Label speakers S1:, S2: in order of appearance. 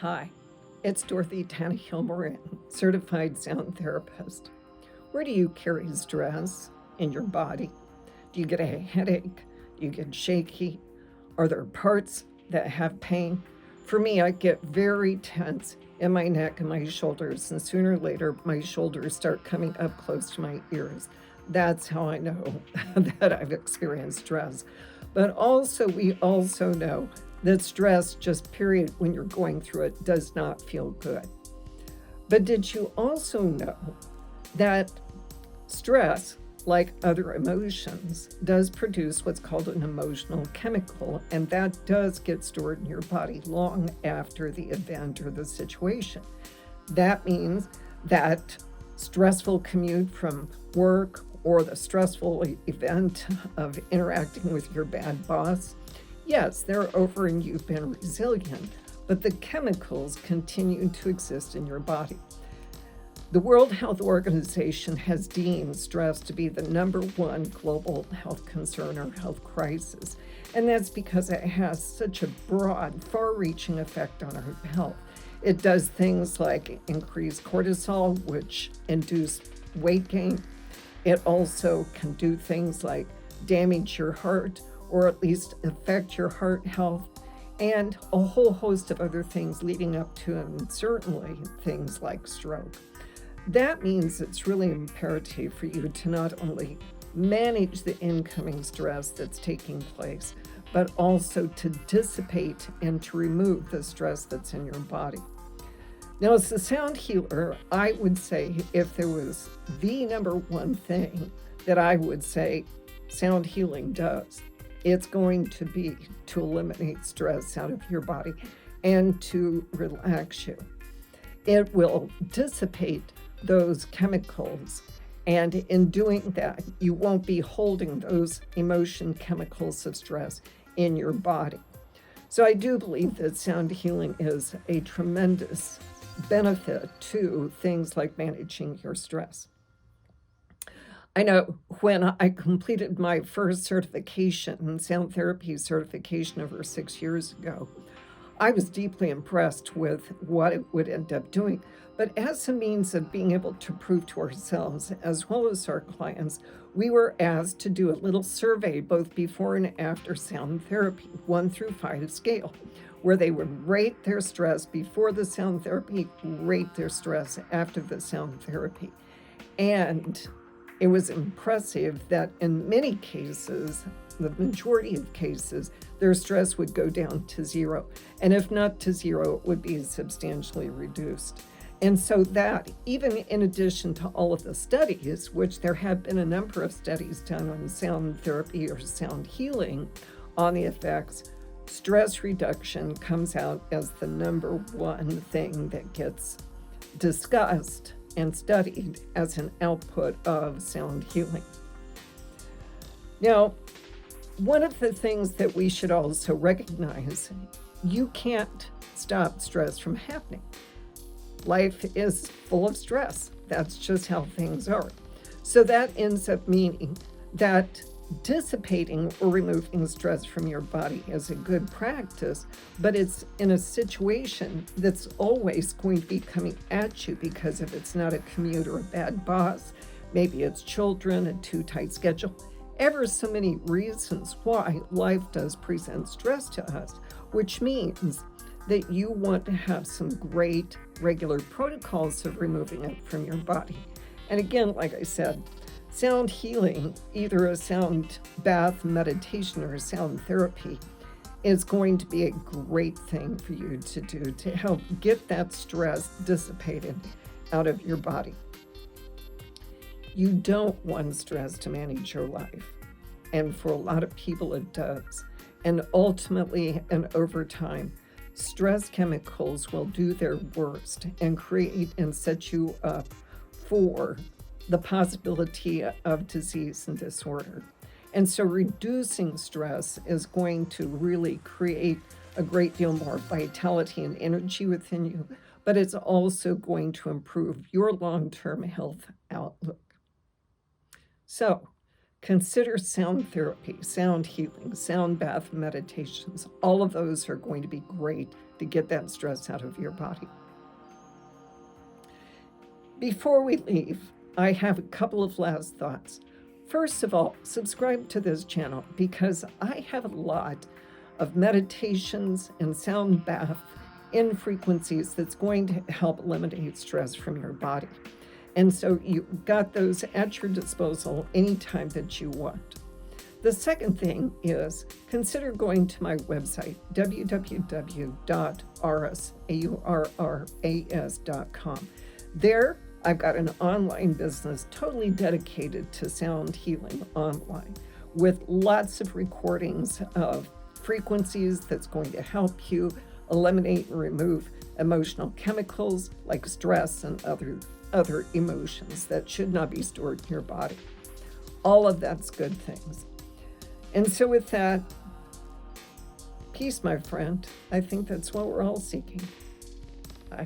S1: Hi, it's Dorothy Tannahill-Moran, certified sound therapist. Where do you carry stress in your body? Do you get a headache? Do you get shaky? Are there parts that have pain? For me, I get very tense in my neck and my shoulders, and sooner or later, my shoulders start coming up close to my ears. That's how I know that I've experienced stress. But also, we also know that stress, just period, when you're going through it, does not feel good. But did you also know that stress, like other emotions, does produce what's called an emotional chemical, and that does get stored in your body long after the event or the situation? That means that stressful commute from work or the stressful event of interacting with your bad boss, yes, they're over and you've been resilient, but the chemicals continue to exist in your body. The World Health Organization has deemed stress to be the number one global health concern or health crisis, and that's because it has such a broad, far-reaching effect on our health. It does things like increase cortisol, which induce weight gain. It also can do things like damage your heart or at least affect your heart health and a whole host of other things leading up to and certainly things like stroke. That means it's really imperative for you to not only manage the incoming stress that's taking place, but also to dissipate and to remove the stress that's in your body. Now, as a sound healer, I would say if there was the number one thing that I would say sound healing does, it's going to be to eliminate stress out of your body and to relax you. It will dissipate those chemicals, and in doing that, you won't be holding those emotion chemicals of stress in your body. So I do believe that sound healing is a tremendous benefit to things like managing your stress. I know when I completed my first certification, sound therapy certification over 6 years ago, I was deeply impressed with what it would end up doing. But as a means of being able to prove to ourselves, as well as our clients, we were asked to do a little survey both before and after sound therapy, 1 through 5 scale, where they would rate their stress before the sound therapy, rate their stress after the sound therapy. And it was impressive that in many cases, the majority of cases, their stress would go down to zero. And if not to zero, it would be substantially reduced. And so that, even in addition to all of the studies, which there have been a number of studies done on sound therapy or sound healing on the effects, stress reduction comes out as the number one thing that gets discussed and studied as an output of sound healing. Now, one of the things that we should also recognize, you can't stop stress from happening. Life is full of stress. That's just how things are. So that ends up meaning that dissipating or removing stress from your body is a good practice, but it's in a situation that's always going to be coming at you because if it's not a commute or a bad boss, maybe it's children, a too tight schedule, ever so many reasons why life does present stress to us, which means that you want to have some great regular protocols of removing it from your body. And again, like I said, sound healing, either a sound bath meditation or a sound therapy, is going to be a great thing for you to do to help get that stress dissipated out of your body. You don't want stress to manage your life. And for a lot of people, it does. And ultimately, and over time, stress chemicals will do their worst and create and set you up for the possibility of disease and disorder. And so reducing stress is going to really create a great deal more vitality and energy within you, but it's also going to improve your long-term health outlook. So Consider sound therapy, sound healing, sound bath meditations. All of those are going to be great to get that stress out of your body. Before we leave, I have a couple of last thoughts. First of all, subscribe to this channel because I have a lot of meditations and sound bath in frequencies that's going to help eliminate stress from your body. And so you've got those at your disposal anytime that you want. The second thing is consider going to my website, www.aurras.com. There, I've got an online business totally dedicated to sound healing online with lots of recordings of frequencies that's going to help you eliminate and remove emotional chemicals like stress and other emotions that should not be stored in your body. All of that's good things. And so with that, peace, my friend. I think that's what we're all seeking. Bye.